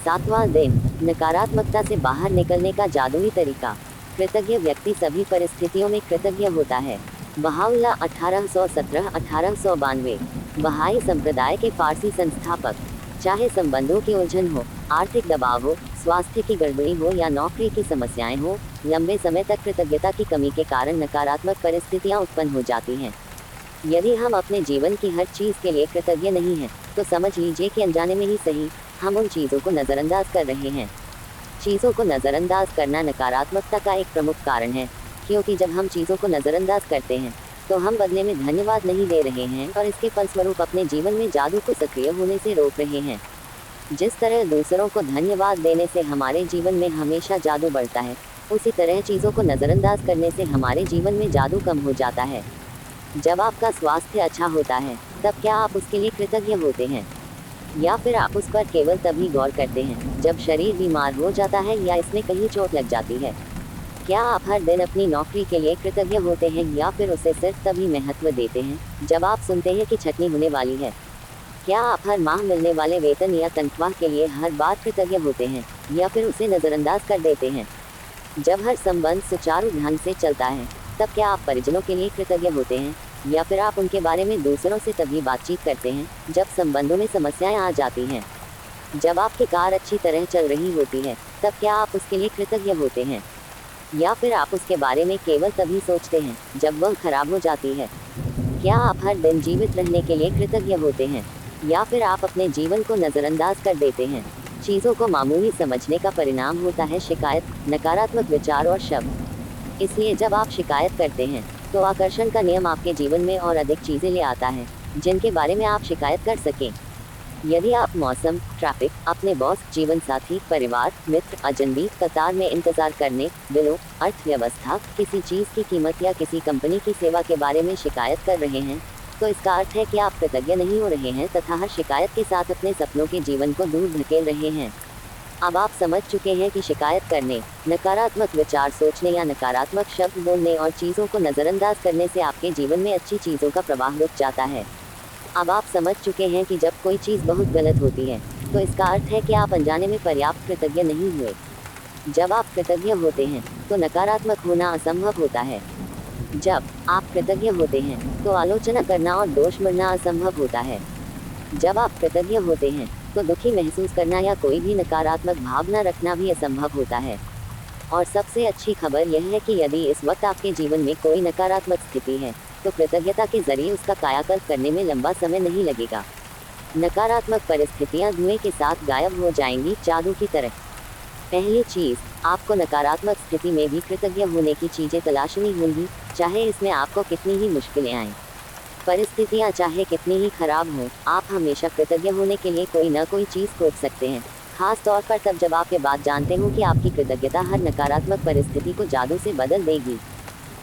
7वां दिन, नकारात्मकता से बाहर निकलने का जादुई तरीका। कृतज्ञ व्यक्ति सभी परिस्थितियों में कृतज्ञ होता है। बहाउल्लाह 1817-1892 बहाई संप्रदाय के फारसी संस्थापक। चाहे संबंधों की उलझन हो, आर्थिक दबाव हो, स्वास्थ्य की गड़बड़ी हो या नौकरी की समस्याएं हो, लंबे समय तक कृतज्ञता की कमी के कारण नकारात्मक परिस्थितियां उत्पन्न हो जाती हैं। यदि हम अपने जीवन की हर चीज़ के लिए कृतज्ञ नहीं हैं, तो समझ लीजिए कि अनजाने में ही सही, हम उन चीज़ों को नज़रअंदाज कर रहे हैं। चीज़ों को नज़रअंदाज करना नकारात्मकता का एक प्रमुख कारण है, क्योंकि जब हम चीज़ों को नज़रअंदाज करते हैं तो हम बदले में धन्यवाद नहीं दे रहे हैं और इसके फलस्वरूप अपने जीवन में जादू को सक्रिय होने से रोक रहे हैं। जिस तरह दूसरों को धन्यवाद देने से हमारे जीवन में हमेशा जादू बढ़ता है, उसी तरह चीज़ों को नज़रअंदाज करने से हमारे जीवन में जादू कम हो जाता है। जब आपका स्वास्थ्य अच्छा होता है, तब क्या आप उसके लिए कृतज्ञ होते हैं, या फिर आप उस पर केवल तभी गौर करते हैं जब शरीर बीमार हो जाता है या इसमें कहीं चोट लग जाती है? क्या आप हर दिन अपनी नौकरी के लिए कृतज्ञ होते हैं या फिर उसे सिर्फ तभी महत्व देते हैं जब आप सुनते हैं कि छटनी होने वाली है? क्या आप हर माह मिलने वाले वेतन या तनख्वाह के लिए हर बार कृतज्ञ होते हैं या फिर उसे नज़रअंदाज कर देते हैं? जब हर संबंध सुचारू ढंग से चलता है, तब क्या आप परिजनों के लिए कृतज्ञ होते हैं या फिर आप उनके बारे में दूसरों से तभी बातचीत करते हैं जब संबंधों में समस्याएं आ जाती हैं? जब आपकी कार अच्छी तरह चल रही होती है, तब क्या आप उसके लिए कृतज्ञ होते हैं या फिर आप उसके बारे में केवल तभी सोचते हैं जब वह खराब हो जाती है? क्या आप हर दिन जीवित रहने के लिए कृतज्ञ होते हैं या फिर आप अपने जीवन को नज़रअंदाज कर देते हैं? चीज़ों को मामूली समझने का परिणाम होता है शिकायत, नकारात्मक विचार और शब्द। इसलिए जब आप शिकायत करते हैं तो आकर्षण का नियम आपके जीवन में और अधिक चीज़ें ले आता है जिनके बारे में आप शिकायत कर सकें। यदि आप मौसम, ट्रैफिक, अपने बॉस, जीवन साथी, परिवार, मित्र, अजनबी, कतार में इंतज़ार करने, बिलों, अर्थव्यवस्था, किसी चीज़ की कीमत या किसी कंपनी की सेवा के बारे में शिकायत कर रहे हैं, तो इसका अर्थ है कि आप कृतज्ञ नहीं हो रहे हैं तथा हर शिकायत के साथ अपने सपनों के जीवन को दूर धकेल रहे हैं। अब आप समझ चुके हैं कि शिकायत करने, नकारात्मक विचार सोचने या नकारात्मक शब्द बोलने और चीज़ों को नज़रअंदाज करने से आपके जीवन में अच्छी चीज़ों का प्रवाह रुक जाता है। अब आप समझ चुके हैं कि जब कोई चीज़ बहुत गलत होती है, तो इसका अर्थ है कि आप अनजाने में पर्याप्त कृतज्ञ नहीं हुए। जब आप कृतज्ञ होते हैं, तो नकारात्मक होना असंभव होता है। जब आप कृतज्ञ होते हैं, तो आलोचना करना और दोष मढ़ना असंभव होता है। जब आप कृतज्ञ होते हैं, तो दुखी महसूस करना या कोई भी नकारात्मक भावना रखना भी असंभव होता है। और सबसे अच्छी खबर यह है कि यदि इस वक्त आपके जीवन में कोई नकारात्मक स्थिति है, तो कृतज्ञता के जरिए उसका कायाकल्प करने में लंबा समय नहीं लगेगा। नकारात्मक परिस्थितियां धुएं के साथ गायब हो जाएंगी, जादू की तरह। पहली चीज़, आपको नकारात्मक स्थिति में भी कृतज्ञ होने की चीज़ें तलाशनी होंगी, चाहे इसमें आपको कितनी ही मुश्किलें आएं। परिस्थितियां चाहे कितनी ही खराब हों, आप हमेशा कृतज्ञ होने के लिए कोई न कोई चीज़ खोज सकते हैं, खास तौर पर तब जब आप ये बात जानते हो कि आपकी कृतज्ञता हर नकारात्मक परिस्थिति को जादू से बदल देगी।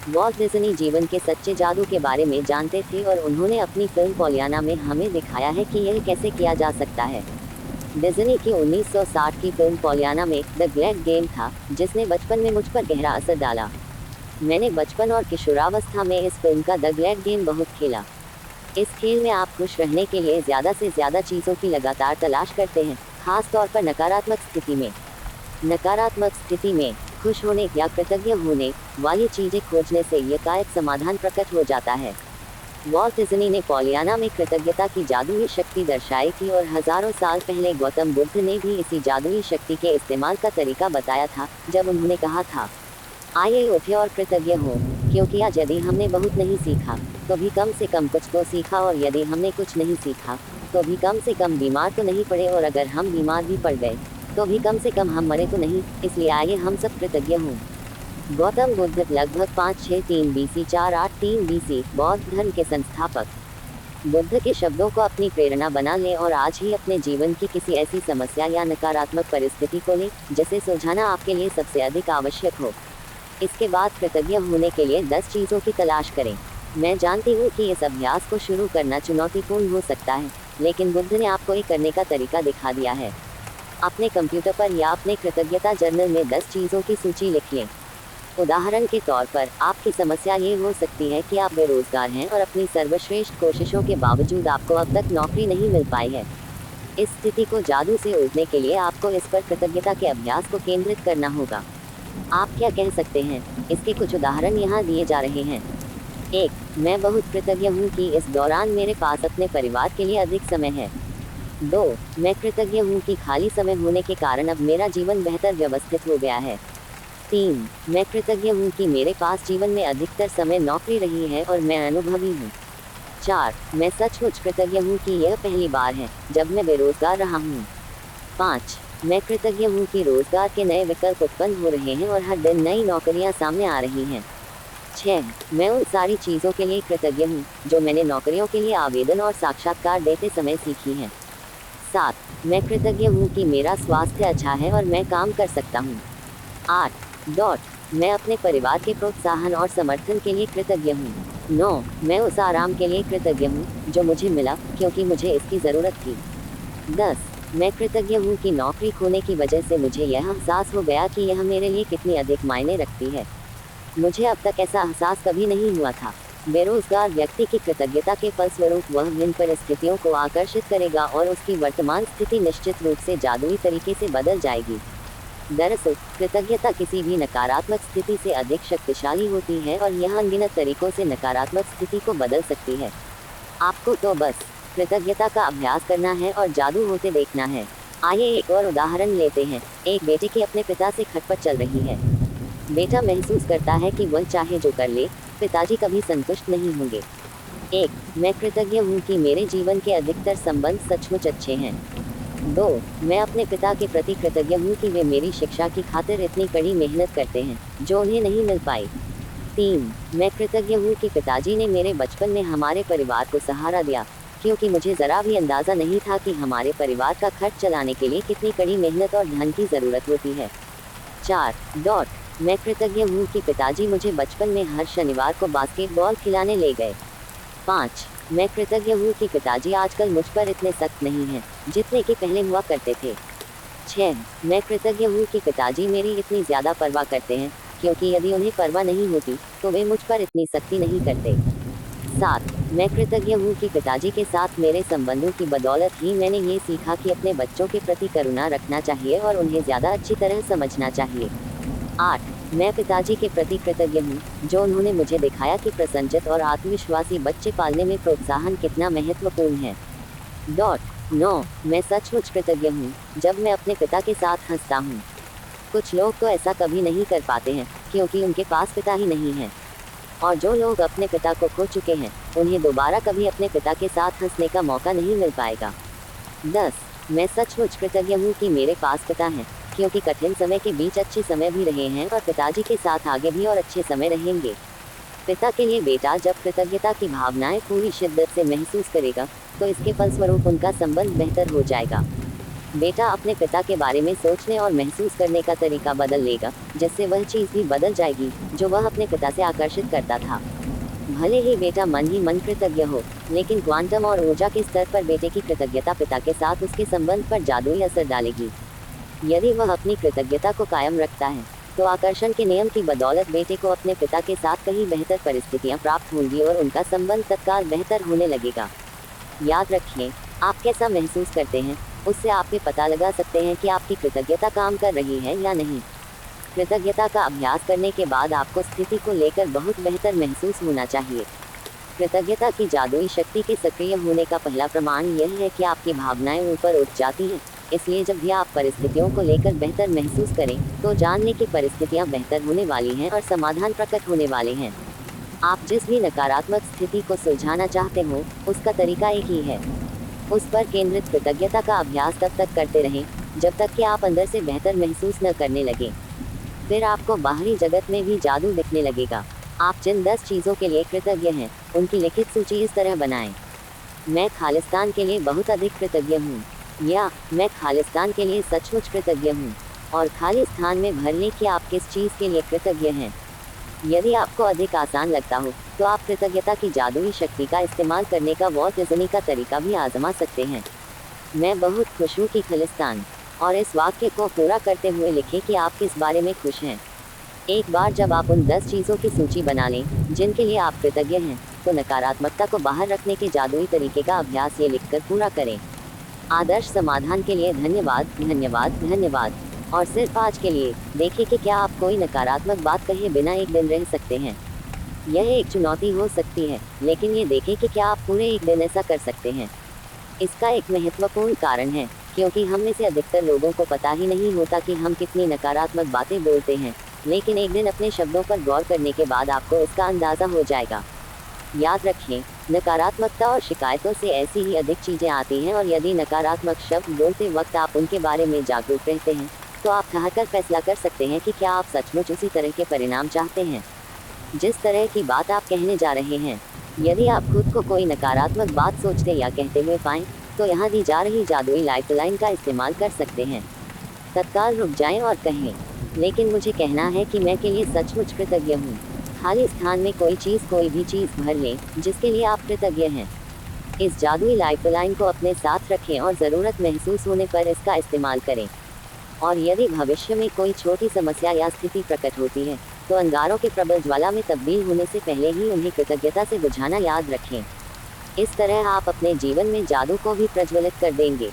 वॉल्ट डिज्नी जीवन के सच्चे जादू के बारे में जानते थे और उन्होंने अपनी फिल्म पॉलियाना में हमें दिखाया है कि यह कैसे किया जा सकता है। डिज्नी की 1960 की फिल्म पॉलियाना में द ग्रेट गेम था, जिसने बचपन में मुझ पर गहरा असर डाला। मैंने बचपन और किशोरावस्था में इस फिल्म का द ग्रेट गेम बहुत खेला। इस खेल में आप खुश रहने के लिए ज़्यादा से ज़्यादा चीज़ों की लगातार तलाश करते हैं, खास तौर पर नकारात्मक स्थिति में। नकारात्मक स्थिति में खुश होने या कृतज्ञ होने वाली चीज़ें खोजने से एकाएक समाधान प्रकट हो जाता है। वॉल्ट डिज्नी ने पॉलियाना में कृतज्ञता की जादुई शक्ति दर्शाई थी और हज़ारों साल पहले गौतम बुद्ध ने भी इसी जादुई शक्ति के इस्तेमाल का तरीका बताया था, जब उन्होंने कहा था, आइए उठे और कृतज्ञ हो, क्योंकि आज यदि हमने बहुत नहीं सीखा, तो भी कम से कम कुछ तो सीखा, और यदि हमने कुछ नहीं सीखा, तो भी कम से कम बीमार तो नहीं पड़े, और अगर हम बीमार भी पड़ गए, तो भी कम से कम हम मरे तो नहीं। इसलिए आइए हम सब कृतज्ञ हों। गौतम बुद्ध लगभग 563 BC 483 BC बौद्ध धर्म के संस्थापक। बुद्ध के शब्दों को अपनी प्रेरणा बना लें और आज ही अपने जीवन की किसी ऐसी समस्या या नकारात्मक परिस्थिति को लें जिसे सुलझाना आपके लिए सबसे अधिक आवश्यक हो। इसके बाद कृतज्ञ होने के लिए 10 चीज़ों की तलाश करें। मैं जानती हूँ कि इस अभ्यास को शुरू करना चुनौतीपूर्ण हो सकता है, लेकिन बुद्ध ने आपको एक करने का तरीका दिखा दिया है। अपने कंप्यूटर पर या अपने कृतज्ञता जर्नल में 10 चीज़ों की सूची लिख लें। उदाहरण के तौर पर, आपकी समस्या ये हो सकती है कि आप बेरोजगार हैं और अपनी सर्वश्रेष्ठ कोशिशों के बावजूद आपको अब तक नौकरी नहीं मिल पाई है। इस स्थिति को जादू से उलटने के लिए आपको इस पर कृतज्ञता के अभ्यास को केंद्रित करना होगा। आप क्या कह सकते हैं? इसके कुछ उदाहरण यहाँ दिए जा रहे हैं। 1. मैं बहुत कृतज्ञ हूँ कि इस दौरान मेरे पास अपने परिवार के लिए अधिक समय है। 2. मैं कृतज्ञ हूँ कि खाली समय होने के कारण अब मेरा जीवन बेहतर व्यवस्थित हो गया है। 3. मैं कृतज्ञ हूँ कि मेरे पास जीवन में अधिकतर समय नौकरी रही है और मैं अनुभवी हूँ। 4. मैं सचमुच कृतज्ञ हूँ कि यह पहली बार है जब मैं बेरोजगार रहा हूँ। 5. मैं कृतज्ञ हूँ कि रोजगार के नए विकल्प उत्पन्न हो रहे हैं और हर दिन नई नौकरियाँ सामने आ रही हैं। 6. मैं उन सारी चीज़ों के लिए कृतज्ञ हूँ जो मैंने नौकरियों के लिए आवेदन और साक्षात्कार देते समय सीखी हैं। 7. मैं कृतज्ञ हूँ कि मेरा स्वास्थ्य अच्छा है और मैं काम कर सकता हूँ। 8. मैं अपने परिवार के प्रोत्साहन और समर्थन के लिए कृतज्ञ हूँ। 9. मैं उस आराम के लिए कृतज्ञ हूँ जो मुझे मिला क्योंकि मुझे इसकी ज़रूरत थी। 10. मैं कृतज्ञ हूँ कि नौकरी खोने की वजह से मुझे यह एहसास हो गया कि यह मेरे लिए कितनी अधिक मायने रखती है। मुझे अब तक ऐसा एहसास कभी नहीं हुआ था। बेरोजगार व्यक्ति की कृतज्ञता के फलस्वरूप वह विभिन्न परिस्थितियों को आकर्षित करेगा और उसकी वर्तमान स्थिति निश्चित रूप से जादुई तरीके से बदल जाएगी। दरअसल कृतज्ञता किसी भी नकारात्मक स्थिति से अधिक शक्तिशाली होती है और यह अनगिनत तरीकों से नकारात्मक स्थिति को बदल सकती है। आपको तो बस कृतज्ञता का अभ्यास करना है और जादू होते देखना है। आइए एक और उदाहरण लेते हैं। एक बेटे की अपने पिता से खटपट चल रही है। बेटा महसूस करता है कि वह चाहे जो कर ले, पिताजी कभी संतुष्ट नहीं होंगे। 1. मैं कृतज्ञ हूँ कि मेरे जीवन के अधिकतर संबंध सचमुच अच्छे हैं। 2. मैं अपने पिता के प्रति कृतज्ञ हूँ कि वे मेरी शिक्षा की खातिर इतनी कड़ी मेहनत करते हैं जो उन्हें नहीं मिल पाई। 3. मैं कृतज्ञ हूँ कि पिताजी ने मेरे बचपन में हमारे परिवार को सहारा दिया क्योंकि मुझे ज़रा भी अंदाज़ा नहीं था कि हमारे परिवार का खर्च चलाने के लिए कितनी कड़ी मेहनत और धन की ज़रूरत होती है। 4. मैं कृतज्ञ हूँ कि पिताजी मुझे बचपन में हर शनिवार को बास्केटबॉल खिलाने ले गए। 5. मैं कृतज्ञ हूँ कि पिताजी आजकल मुझ पर इतने सख्त नहीं हैं जितने कि पहले हुआ करते थे। 6. मैं कृतज्ञ हूँ कि पिताजी मेरी इतनी ज़्यादा परवाह करते हैं क्योंकि यदि उन्हें परवाह नहीं होती तो वे मुझ पर इतनी सख्ती नहीं करते। 7. मैं कृतज्ञ हूँ कि पिताजी के साथ मेरे संबंधों की बदौलत ही मैंने ये सीखा कि अपने बच्चों के प्रति करुणा रखना चाहिए और उन्हें ज़्यादा अच्छी तरह समझना चाहिए। 8. मैं पिताजी के प्रति कृतज्ञ हूँ जो उन्होंने मुझे दिखाया कि प्रसन्नचित्त और आत्मविश्वासी बच्चे पालने में प्रोत्साहन कितना महत्वपूर्ण है। 9. मैं सचमुच कृतज्ञ हूँ जब मैं अपने पिता के साथ हंसता हूँ। कुछ लोग तो ऐसा कभी नहीं कर पाते हैं क्योंकि उनके पास पिता ही नहीं है, और जो लोग अपने पिता को खो चुके हैं उन्हें दोबारा कभी अपने पिता के साथ हंसने का मौका नहीं मिल पाएगा। 10. मैं सचमुच कृतज्ञ हूँ कि मेरे पास पिता हैं क्योंकि कठिन समय के बीच अच्छे समय भी रहे हैं और पिताजी के साथ आगे भी और अच्छे समय रहेंगे। पिता के लिए बेटा जब कृतज्ञता की भावनाएं पूरी शिद्दत से महसूस करेगा तो इसके फलस्वरूप उनका संबंध बेहतर हो जाएगा। बेटा अपने पिता के बारे में सोचने और महसूस करने का तरीका बदल लेगा जिससे वह चीज़ भी बदल जाएगी जो वह अपने पिता से आकर्षित करता था। भले ही बेटा मन ही मन कृतज्ञ हो, लेकिन क्वांटम और ऊर्जा के स्तर पर बेटे की कृतज्ञता पिता के साथ उसके संबंध पर जादुई असर डालेगी। यदि वह अपनी कृतज्ञता को कायम रखता है तो आकर्षण के नियम की बदौलत बेटे को अपने पिता के साथ कहीं बेहतर परिस्थितियां प्राप्त होंगी और उनका संबंध तत्काल बेहतर होने लगेगा। याद रखिए, आप कैसा महसूस करते हैं उससे आप ये पता लगा सकते हैं कि आपकी कृतज्ञता काम कर रही है या नहीं। कृतज्ञता का अभ्यास करने के बाद आपको स्थिति को लेकर बहुत बेहतर महसूस होना चाहिए। कृतज्ञता की जादुई शक्ति के सक्रिय होने का पहला प्रमाण यह है कि आपकी भावनाएं ऊपर उठ जाती हैं। इसलिए जब भी आप परिस्थितियों को लेकर बेहतर महसूस करें तो जान लें कि परिस्थितियां बेहतर होने वाली हैं और समाधान प्रकट होने वाले हैं। आप जिस भी नकारात्मक स्थिति को सुलझाना चाहते हो उसका तरीका एक ही है। उस पर केंद्रित कृतज्ञता का अभ्यास तब तक करते रहें जब तक कि आप अंदर से बेहतर महसूस न करने लगें। फिर आपको बाहरी जगत में भी जादू दिखने लगेगा। आप जिन 10 चीज़ों के लिए कृतज्ञ हैं उनकी लिखित सूची इस तरह बनाएं। मैं खालिस्तान के लिए बहुत अधिक कृतज्ञ हूँ, या मैं खालिस्तान के लिए सचमुच कृतज्ञ हूँ, और खाली स्थान में भर लें कि आप किस चीज़ के लिए कृतज्ञ हैं। यदि आपको अधिक आसान लगता हो तो आप कृतज्ञता की जादुई शक्ति का इस्तेमाल करने का वॉल्ट डिज्नी का तरीका भी आजमा सकते हैं। मैं बहुत खुश हूँ कि खालिस्तान, और इस वाक्य को पूरा करते हुए लिखें कि आप किस बारे में खुश हैं। एक बार जब आप उन 10 चीज़ों की सूची बना लें जिनके लिए आप कृतज्ञ हैं तो नकारात्मकता को बाहर रखने के जादुई तरीके का अभ्यास ये लिखकर पूरा करें। आदर्श समाधान के लिए धन्यवाद, धन्यवाद, धन्यवाद। और सिर्फ आज के लिए देखिए कि क्या आप कोई नकारात्मक बात कहे बिना एक दिन रह सकते हैं। यह एक चुनौती हो सकती है, लेकिन ये देखें कि क्या आप पूरे एक दिन ऐसा कर सकते हैं। इसका एक महत्वपूर्ण कारण है, क्योंकि हम में से अधिकतर लोगों को पता ही नहीं होता कि हम कितनी नकारात्मक बातें बोलते हैं, लेकिन एक दिन अपने शब्दों पर गौर करने के बाद आपको इसका अंदाज़ा हो जाएगा। याद रखें, नकारात्मकता और शिकायतों से ऐसी ही अधिक चीज़ें आती हैं, और यदि नकारात्मक शब्द बोलते वक्त आप उनके बारे में जागरूक रहते हैं, तो आप ठहरकर फैसला कर सकते हैं कि क्या आप सचमुच उसी तरह के परिणाम चाहते हैं जिस तरह की बात आप कहने जा रहे हैं। यदि आप खुद को कोई नकारात्मक बात सोचते या कहते हुए पाएं, तो यहाँ दी जा रही जादुई लाइफलाइन का इस्तेमाल कर सकते हैं। तत्काल रुक जाएं और कहें, लेकिन मुझे कहना है कि मैं के लिए सचमुच कृतज्ञ हूँ। खाली स्थान में कोई भी चीज़ भर लें जिसके लिए आप कृतज्ञ हैं। इस जादुई लाइफलाइन को अपने साथ रखें और ज़रूरत महसूस होने पर इसका इस्तेमाल करें। और यदि भविष्य में कोई छोटी समस्या या स्थिति प्रकट होती है, तो अंगारों के प्रबल ज्वाला में तब्दील होने से पहले ही उन्हें कृतज्ञता से बुझाना याद रखें। इस तरह आप अपने जीवन में जादू को भी प्रज्वलित कर देंगे।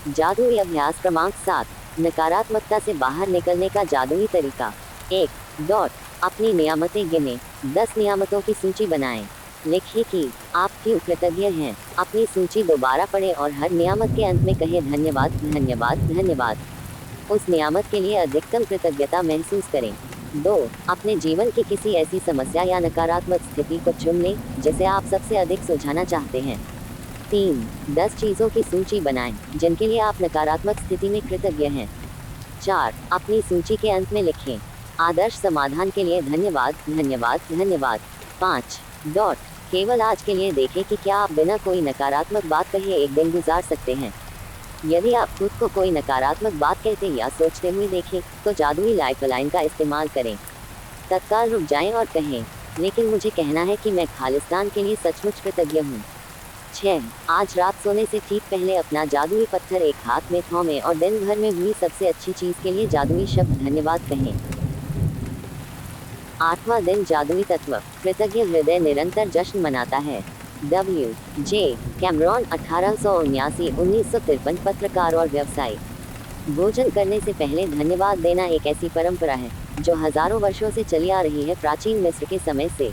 जादुई अभ्यास क्रमांक 7, नकारात्मकता से बाहर निकलने का जादुई तरीका। 1. अपनी नियामतें गिनें। 10 नियामतों की सूची बनाएं। लिखिए कि आप क्यों कृतज्ञ हैं। अपनी सूची दोबारा पढ़ें और हर नियामत के अंत में कहें धन्यवाद, धन्यवाद, धन्यवाद। उस नियामत के लिए अधिकतम कृतज्ञता महसूस करें। 2. अपने जीवन की किसी ऐसी समस्या या नकारात्मक स्थिति को चुन लें जिसे आप सबसे अधिक सुलझाना चाहते हैं। 3. 10 चीज़ों की सूची बनाएं जिनके लिए आप नकारात्मक स्थिति में कृतज्ञ हैं। 4. अपनी सूची के अंत में लिखें, आदर्श समाधान के लिए धन्यवाद, धन्यवाद, धन्यवाद। 5. केवल आज के लिए देखें कि क्या आप बिना कोई नकारात्मक बात कहे एक दिन गुजार सकते हैं। यदि आप खुद को कोई नकारात्मक बात कहते या सोचते हुए देखें, तो जादुई लाइफलाइन का इस्तेमाल करें। तत्काल रुक जाएं और कहें, लेकिन मुझे कहना है कि मैं खालिस्तान के लिए सचमुच कृतज्ञ हूँ। 6. आज रात सोने से ठीक पहले अपना जादुई पत्थर एक हाथ में थामें और दिन भर में हुई सबसे अच्छी चीज़ के लिए जादुई शब्द धन्यवाद कहें। 8वां दिन जादुई तत्व। कृतज्ञ हृदय निरंतर जश्न मनाता है। W.J. कैमरॉन 1879-1953 पत्रकार और व्यवसायी। भोजन करने से पहले धन्यवाद देना एक ऐसी परंपरा है जो हजारों वर्षों से चली आ रही है, प्राचीन मिस्र के समय से।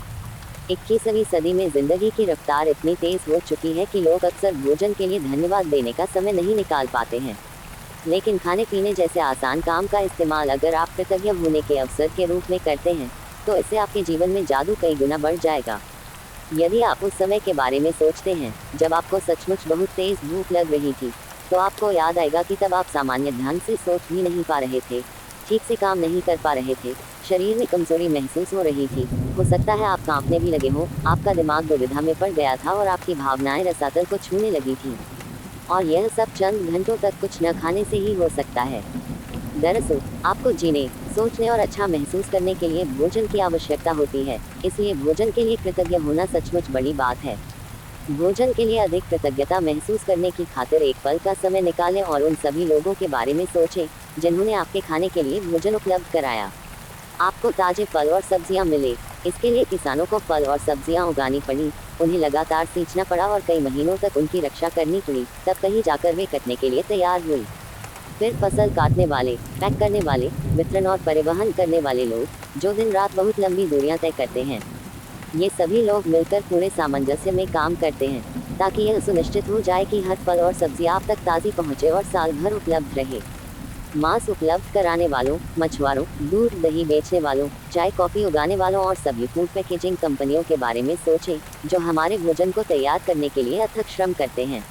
21वीं सदी में जिंदगी की रफ्तार इतनी तेज हो चुकी है कि लोग अक्सर भोजन के लिए धन्यवाद देने का समय नहीं निकाल पाते हैं। लेकिन खाने पीने जैसे आसान काम का इस्तेमाल अगर आप कृतज्ञ होने के अवसर के रूप में करते हैं, तो इससे आपके जीवन में जादू कई गुना बढ़ जाएगा। यदि आप उस समय के बारे में सोचते हैं जब आपको सचमुच बहुत तेज भूख लग रही थी, तो आपको याद आएगा कि तब आप सामान्य ढंग से सोच भी नहीं पा रहे थे, ठीक से काम नहीं कर पा रहे थे, शरीर में कमजोरी महसूस हो रही थी, हो सकता है आप कांपने भी लगे हो, आपका दिमाग दुविधा में पड़ गया था और आपकी भावनाएं रसातल को छूने लगी थी। और यह सब चंद घंटों तक कुछ न खाने से ही हो सकता है। दरअसल आपको जीने, सोचने और अच्छा महसूस करने के लिए भोजन की आवश्यकता होती है, इसलिए भोजन के लिए कृतज्ञ होना सचमुच बड़ी बात है। भोजन के लिए अधिक कृतज्ञता महसूस करने की खातिर एक पल का समय निकालें और उन सभी लोगों के बारे में सोचें जिन्होंने आपके खाने के लिए भोजन उपलब्ध कराया। आपको ताजे फल और सब्जियां मिले, इसके लिए किसानों को फल और सब्जियां उगानी पड़ी, उन्हें लगातार सींचना पड़ा और कई महीनों तक उनकी रक्षा करनी पड़ी, तब कहीं जाकर वे कटने के लिए तैयार हुई। फिर फसल काटने वाले, पैक करने वाले, वितरण और परिवहन करने वाले लोग जो दिन रात बहुत लंबी दूरियां तय करते हैं, ये सभी लोग मिलकर पूरे सामंजस्य में काम करते हैं ताकि यह सुनिश्चित हो जाए कि हर फल और सब्जी आप तक ताज़ी पहुँचे और साल भर उपलब्ध रहे। मांस उपलब्ध कराने वालों, मछुआरों, दूध दही बेचने वालों, चाय कॉफ़ी उगाने वालों और सभी फूड पैकेजिंग कंपनियों के बारे में सोचें जो हमारे भोजन को तैयार करने के लिए अथक श्रम करते हैं।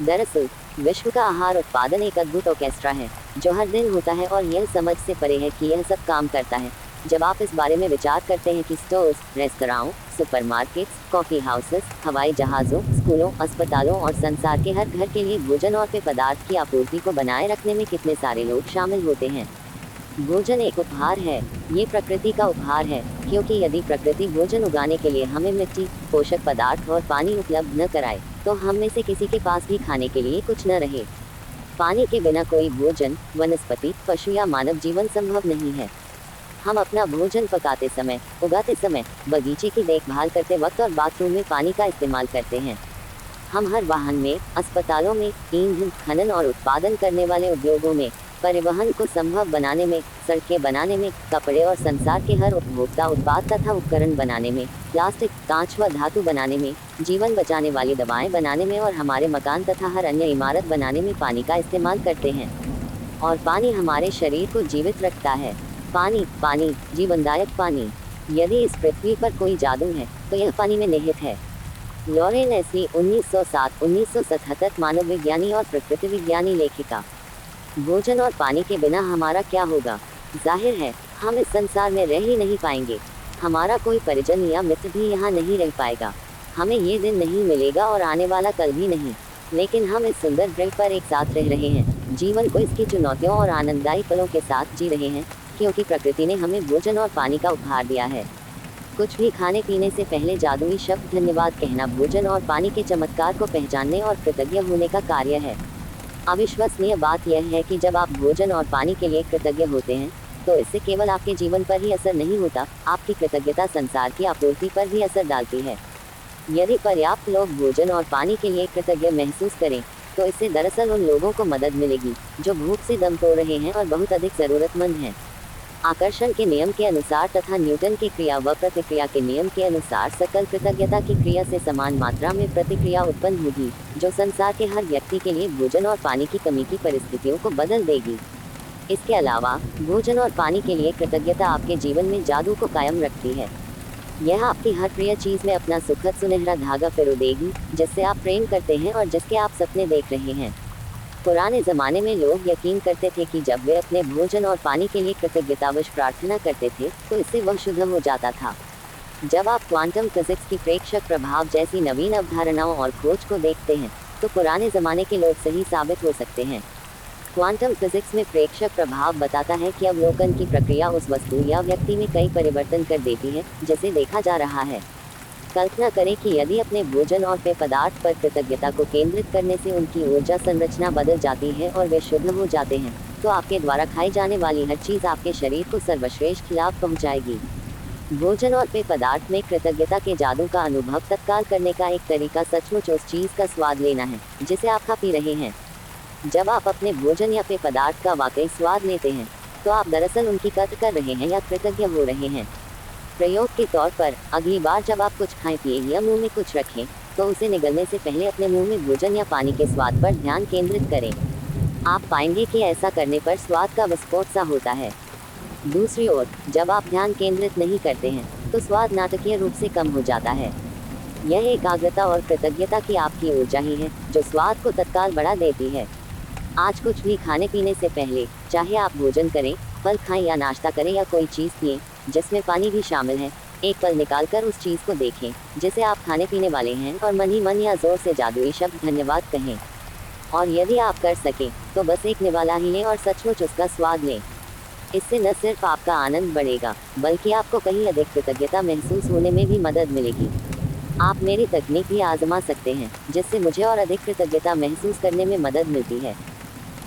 दरअसल विश्व का आहार उत्पादन एक अद्भुत ऑर्केस्ट्रा है जो हर दिन होता है और यह समझ से परे है कि यह सब काम करता है। जब आप इस बारे में विचार करते हैं कि स्टोर्स, रेस्तराओं, सुपरमार्केट्स, कॉफ़ी हाउसेस, हवाई जहाज़ों, स्कूलों, अस्पतालों और संसार के हर घर के लिए भोजन और पेय पदार्थ की आपूर्ति को बनाए रखने में कितने सारे लोग शामिल होते हैं। भोजन एक उपहार है, ये प्रकृति का उपहार है, क्योंकि यदि प्रकृति भोजन उगाने के लिए हमें मिट्टी, पोषक पदार्थ और पानी उपलब्ध न कराए, तो हम में से किसी के पास भी खाने के लिए कुछ न रहे। पानी के बिना कोई भोजन, वनस्पति, पशु या मानव जीवन संभव नहीं है। हम अपना भोजन पकाते समय, उगाते समय, बगीचे की देखभाल करते वक्त और बाथरूम में पानी का इस्तेमाल करते हैं। हम हर वाहन में, अस्पतालों में, ईंधन खनन और उत्पादन करने वाले उद्योगों में, परिवहन को संभव बनाने में, सड़कें बनाने में, कपड़े और संसार के हर उपभोक्ता उत्पाद तथा उपकरण बनाने में, प्लास्टिक, कांच व धातु बनाने में, जीवन बचाने वाली दवाएं बनाने में और हमारे मकान तथा हर अन्य इमारत बनाने में पानी का इस्तेमाल करते हैं। और पानी हमारे शरीर को जीवित रखता है। पानी, पानी, जीवनदायक पानी। यदि इस पृथ्वी पर कोई जादू है तो यह पानी में निहित है। लॉरेन एसली 1907-1977 मानव विज्ञानी और प्रकृति विज्ञानी लेखिका। भोजन और पानी के बिना हमारा क्या होगा? जाहिर है हम इस संसार में रह ही नहीं पाएंगे। हमारा कोई परिजन या मित्र भी यहाँ नहीं रह पाएगा। हमें ये दिन नहीं मिलेगा और आने वाला कल भी नहीं। लेकिन हम इस सुंदर ग्रह पर एक साथ रह रहे हैं, जीवन को इसकी चुनौतियों और आनंददायी पलों के साथ जी रहे हैं, क्योंकि प्रकृति ने हमें भोजन और पानी का उपहार दिया है। कुछ भी खाने पीने से पहले जादुई शब्द धन्यवाद कहना भोजन और पानी के चमत्कार को पहचानने और कृतज्ञ होने का कार्य है। अविश्वसनीय बात यह है कि जब आप भोजन और पानी के लिए कृतज्ञ होते हैं तो इससे केवल आपके जीवन पर ही असर नहीं होता, आपकी कृतज्ञता संसार की आपूर्ति पर भी असर डालती है। यदि पर्याप्त लोग भोजन और पानी के लिए कृतज्ञ महसूस करें तो इससे दरअसल उन लोगों को मदद मिलेगी जो भूख से दम तोड़ रहे हैं और बहुत अधिक ज़रूरतमंद हैं। आकर्षण के नियम के अनुसार तथा न्यूटन की क्रिया व प्रतिक्रिया के नियम के अनुसार सकल कृतज्ञता की क्रिया से समान मात्रा में प्रतिक्रिया उत्पन्न होगी, जो संसार के हर व्यक्ति के लिए भोजन और पानी की कमी की परिस्थितियों को बदल देगी। इसके अलावा भोजन और पानी के लिए कृतज्ञता आपके जीवन में जादू को कायम रखती है। यह आपकी हर प्रिय चीज़ में अपना सुखद सुनहरा धागा पिरो देगी, जिससे आप प्रेम करते हैं और जिसके आप सपने देख रहे हैं। पुराने ज़माने में लोग यकीन करते थे कि जब वे अपने भोजन और पानी के लिए कृतज्ञतावश प्रार्थना करते थे तो इससे वह शुद्ध हो जाता था। जब आप क्वांटम फिजिक्स की प्रेक्षक प्रभाव जैसी नवीन अवधारणाओं और खोज को देखते हैं तो पुराने ज़माने के लोग सही साबित हो सकते हैं। क्वांटम फिजिक्स में प्रेक्षक प्रभाव बताता है कि अवलोकन की प्रक्रिया उस वस्तु या व्यक्ति में कई परिवर्तन कर देती है जिसे देखा जा रहा है। कल्पना करें कि यदि अपने भोजन और पेय पदार्थ पर कृतज्ञता को केंद्रित करने से उनकी ऊर्जा संरचना बदल जाती है और वे शुद्ध हो जाते हैं, तो आपके द्वारा खाई जाने वाली हर चीज़ आपके शरीर को सर्वश्रेष्ठ लाभ पहुंचाएगी। भोजन और पेय पदार्थ में कृतज्ञता के जादू का अनुभव तत्काल करने का एक तरीका सचमुच उस चीज़ का स्वाद लेना है जिसे आप खा पी रहे हैं। जब आप अपने भोजन या पेय पदार्थ का वाकई स्वाद लेते हैं तो आप दरअसल उनकी कद्र कर रहे हैं या कृतज्ञ हो रहे हैं। प्रयोग के तौर पर अगली बार जब आप कुछ खाएं पिए या मुंह में कुछ रखें तो उसे निगलने से पहले अपने मुंह में भोजन या पानी के स्वाद पर ध्यान केंद्रित करें। आप पाएंगे कि ऐसा करने पर स्वाद का विस्फोट सा होता है। दूसरी ओर जब आप ध्यान केंद्रित नहीं करते हैं तो स्वाद नाटकीय रूप से कम हो जाता है। यह एकाग्रता और कृतज्ञता की आपकी ऊर्जा ही है जो स्वाद को तत्काल बढ़ा देती है। आज कुछ भी खाने पीने से पहले, चाहे आप भोजन करें, फल खाएं या नाश्ता करें या कोई चीज़ पिएं जिसमें पानी भी शामिल है, एक पल निकालकर उस चीज़ को देखें जिसे आप खाने पीने वाले हैं और मन ही मन या जोर से जादुई शब्द धन्यवाद कहें। और यदि आप कर सकें तो बस एक निवाला ही लें और सचमुच उसका स्वाद लें। इससे न सिर्फ आपका आनंद बढ़ेगा बल्कि आपको कहीं अधिक कृतज्ञता महसूस होने में भी मदद मिलेगी। आप मेरी तकनीक भी आजमा सकते हैं जिससे मुझे और अधिक कृतज्ञता महसूस करने में मदद मिलती है।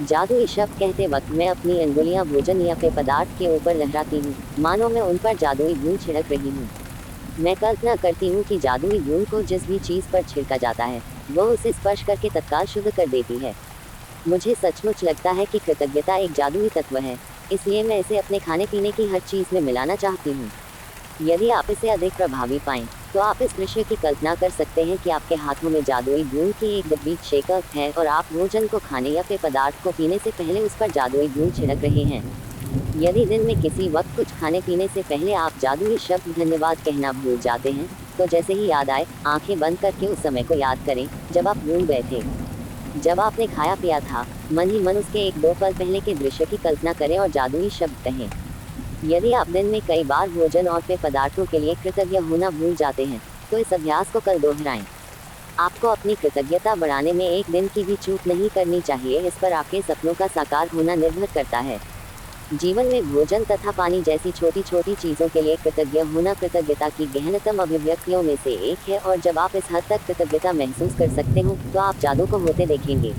जादुई शब्द कहते वक्त मैं अपनी अंगुलियां भोजन या पेय पदार्थ के ऊपर लहराती हूँ, मानो मैं उन पर जादुई धूल छिड़क रही हूँ। मैं कल्पना करती हूँ कि जादुई धूल को जिस भी चीज़ पर छिड़का जाता है वह उसे स्पर्श करके तत्काल शुद्ध कर देती है। मुझे सचमुच लगता है कि कृतज्ञता एक जादुई तत्व है, इसलिए मैं इसे अपने खाने पीने की हर चीज़ में मिलाना चाहती हूँ। यदि आप इसे अधिक प्रभावी पाएं तो आप इस दृश्य की कल्पना कर सकते हैं कि आपके हाथों में जादुई धूल की एक डिब्बी शेकर है और आप भोजन को खाने या पेय पदार्थ को पीने से पहले उस पर जादुई धूल छिड़क रहे हैं। यदि दिन में किसी वक्त कुछ खाने पीने से पहले आप जादुई शब्द धन्यवाद कहना भूल जाते हैं तो जैसे ही याद आए आंखें बंद करके उस समय को याद करें जब आप भूल गए थे। जब आपने खाया पिया था, मन ही मन उसके एक दो पल पहले के दृश्य की कल्पना करें और जादुई शब्द कहें। यदि आप दिन में कई बार भोजन और पेय पदार्थों के लिए कृतज्ञ होना भूल जाते हैं तो इस अभ्यास को कल दोहराएं। आपको अपनी कृतज्ञता बढ़ाने में एक दिन की भी चूक नहीं करनी चाहिए, इस पर आपके सपनों का साकार होना निर्भर करता है। जीवन में भोजन तथा पानी जैसी छोटी छोटी चीज़ों के लिए कृतज्ञ होना कृतज्ञता की गहनतम अभिव्यक्तियों में से एक है और जब आप इस हद तक कृतज्ञता महसूस कर सकते हो तो आप जादू को होते देखेंगे।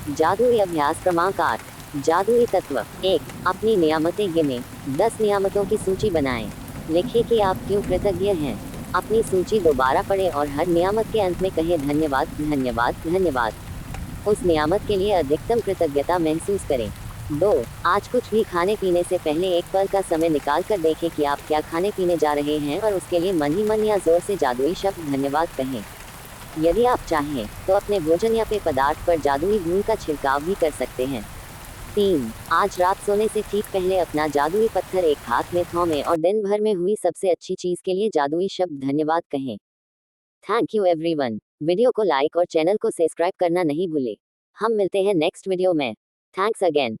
जादुई अभ्यास क्रमांक 8। जादुई तत्व 1। अपनी नियामतें गिनें। 10 नियामतों की सूची बनाएं। लिखें कि आप क्यों कृतज्ञ हैं। अपनी सूची दोबारा पढ़ें और हर नियामत के अंत में कहें धन्यवाद, धन्यवाद, धन्यवाद। उस नियामत के लिए अधिकतम कृतज्ञता महसूस करें। 2. आज कुछ भी खाने पीने से पहले एक पल का समय निकाल कर देखें कि आप क्या खाने पीने जा रहे हैं और उसके लिए मन ही मन या जोर से जादुई शब्द धन्यवाद कहें। यदि आप चाहें तो अपने भोजन या पेय पदार्थ पर जादुई धूल का छिड़काव भी कर सकते हैं। 3. आज रात सोने से ठीक पहले अपना जादुई पत्थर एक हाथ में थामें और दिन भर में हुई सबसे अच्छी चीज के लिए जादुई शब्द धन्यवाद कहें। Thank you everyone. वीडियो को लाइक और चैनल को सब्सक्राइब करना नहीं भूलें। हम मिलते हैं नेक्स्ट वीडियो में। Thanks again.